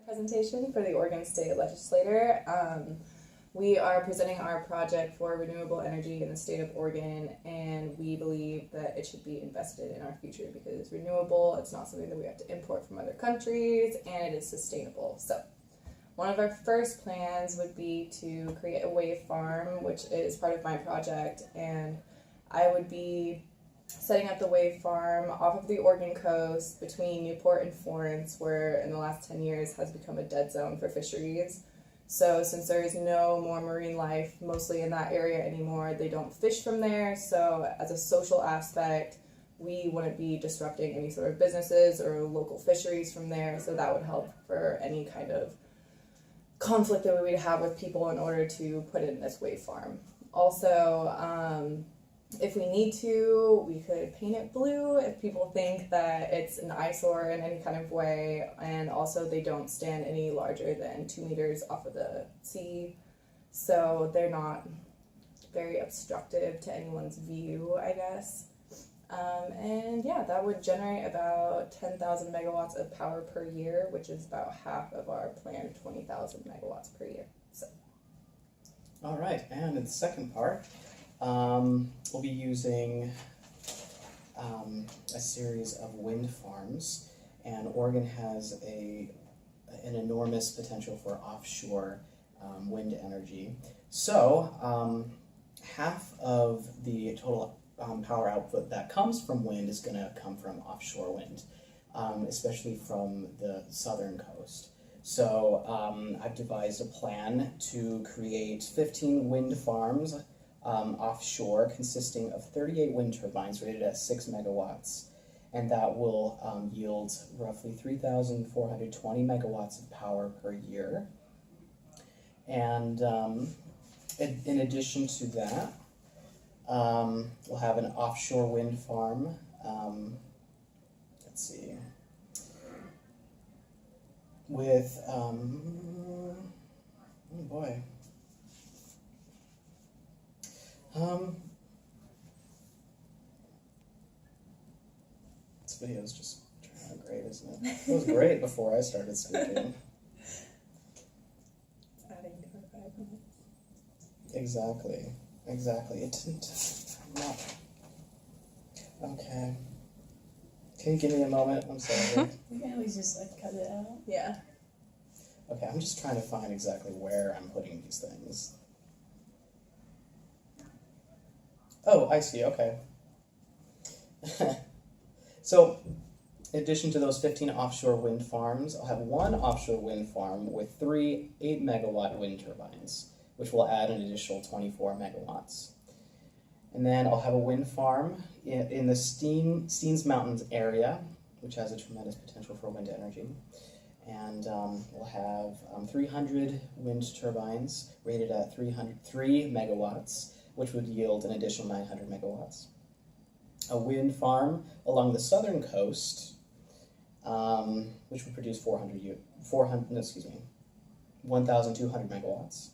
Presentation for the Oregon State Legislature. We are presenting our project for renewable energy in the state of Oregon, and we believe that it should be invested in our future because it's renewable, it's not something that we have to import from other countries, and it is sustainable. So one of our first plans would be to create a wave farm, which is part of my project, and I would be setting up the wave farm off of the Oregon coast between Newport and Florence, where in the last 10 years has become a dead zone for fisheries. So since there is no more marine life mostly in that area anymore, they don't fish from there. So as a social aspect, we wouldn't be disrupting any sort of businesses or local fisheries from there. So that would help for any kind of conflict that we would have with people in order to put in this wave farm. Also, if we need to, we could paint it blue if people think that it's an eyesore in any kind of way, and also they don't stand any larger than 2 meters off of the sea, so they're not very obstructive to anyone's view, I guess. And yeah, that would generate about 10,000 megawatts of power per year, which is about half of our planned 20,000 megawatts per year. So. All right, and in the second part, we'll be using a series of wind farms, and Oregon has an enormous potential for offshore wind energy. So half of the total power output that comes from wind is going to come from offshore wind, especially from the southern coast. So I've devised a plan to create 15 wind farms offshore, consisting of 38 wind turbines rated at 6 megawatts, and that will yield roughly 3,420 megawatts of power per year. And in addition to that, we'll have an offshore wind farm. Let's see, with oh boy. This video is just turning out great, isn't it? It was great before I started speaking. It's adding to our 5 minutes. Exactly. It didn't. Not. Okay. Can you give me a moment? I'm sorry. You can always just cut it out. Yeah. Okay, I'm just trying to find exactly where I'm putting these things. Oh, I see, okay. So, in addition to those 15 offshore wind farms, I'll have one offshore wind farm with 3 8-megawatt wind turbines, which will add an additional 24 megawatts. And then I'll have a wind farm in the Steens Mountains area, which has a tremendous potential for wind energy. And we'll have 300 wind turbines rated at 3 megawatts, which would yield an additional 900 megawatts. A wind farm along the southern coast, which would produce 1,200 megawatts.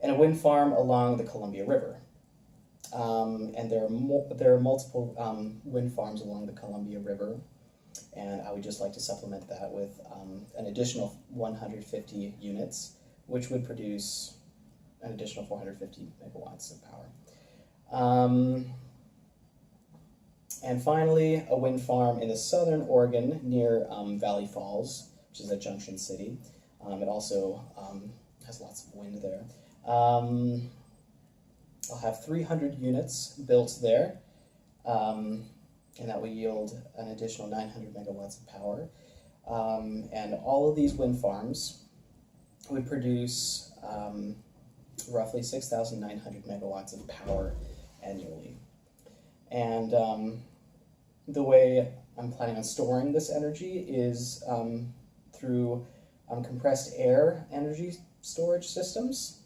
And a wind farm along the Columbia River. And there are multiple wind farms along the Columbia River, and I would just like to supplement that with an additional 150 units, which would produce an additional 450 megawatts of power. And finally, a wind farm in the southern Oregon near Valley Falls, which is a junction city. It also has lots of wind there. I'll have 300 units built there, and that will yield an additional 900 megawatts of power. And all of these wind farms would produce roughly 6,900 megawatts of power annually. And the way I'm planning on storing this energy is through compressed air energy storage systems.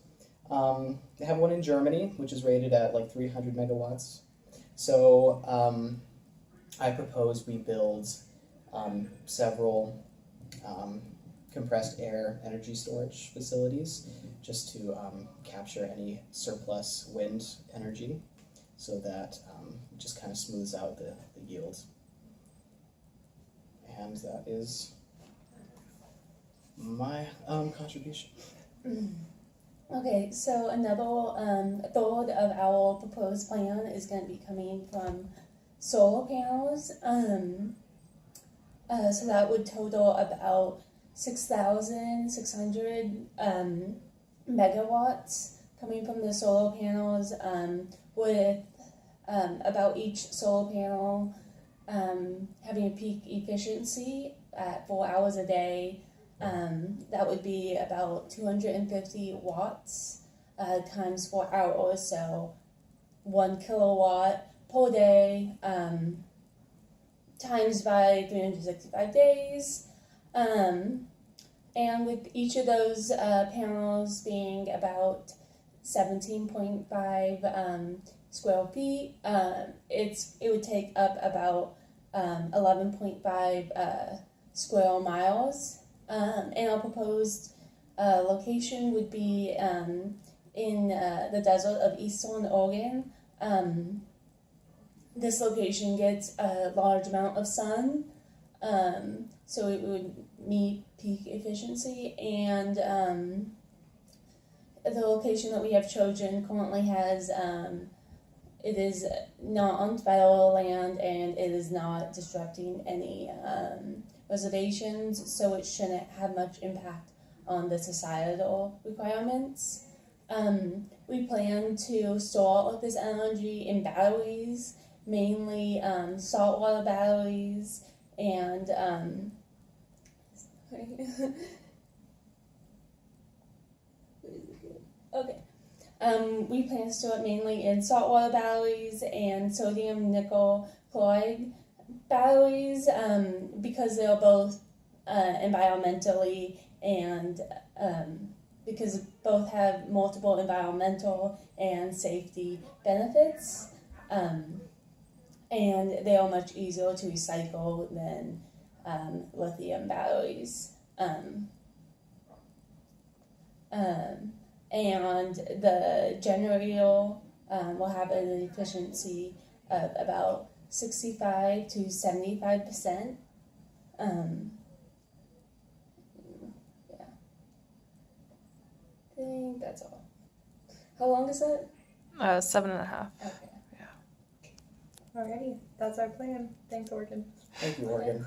They have one in Germany, which is rated at like 300 megawatts. So I propose we build several compressed air energy storage facilities just to capture any surplus wind energy, so that it just kind of smooths out the yield. And that is my contribution. Okay, so another third of our proposed plan is going to be coming from solar panels. So that would total about 6,600 megawatts coming from the solar panels, with about each solar panel having a peak efficiency at 4 hours a day. That would be about 250 watts times 4 hours, so 1 kilowatt per day times by 365 days. And with each of those panels being about 17.5 square feet, it would take up about 11.5 square miles. And our proposed location would be in the desert of eastern Oregon. This location gets a large amount of sun, so it would meet peak efficiency, and the location that we have chosen currently has, it is not on federal land and it is not disrupting any reservations, so it shouldn't have much impact on the societal requirements. We plan to store all of this energy in batteries, mainly saltwater batteries, and we plan to store it mainly in saltwater batteries and sodium nickel chloride batteries, because they're both environmentally and because both have multiple environmental and safety benefits, and they are much easier to recycle than lithium batteries. And the generator will have an efficiency of about 65 to 75%. Yeah. I think that's all. How long is that? 7.5. Okay. Alrighty, that's our plan. Thanks, Oregon. Thank you, Oregon.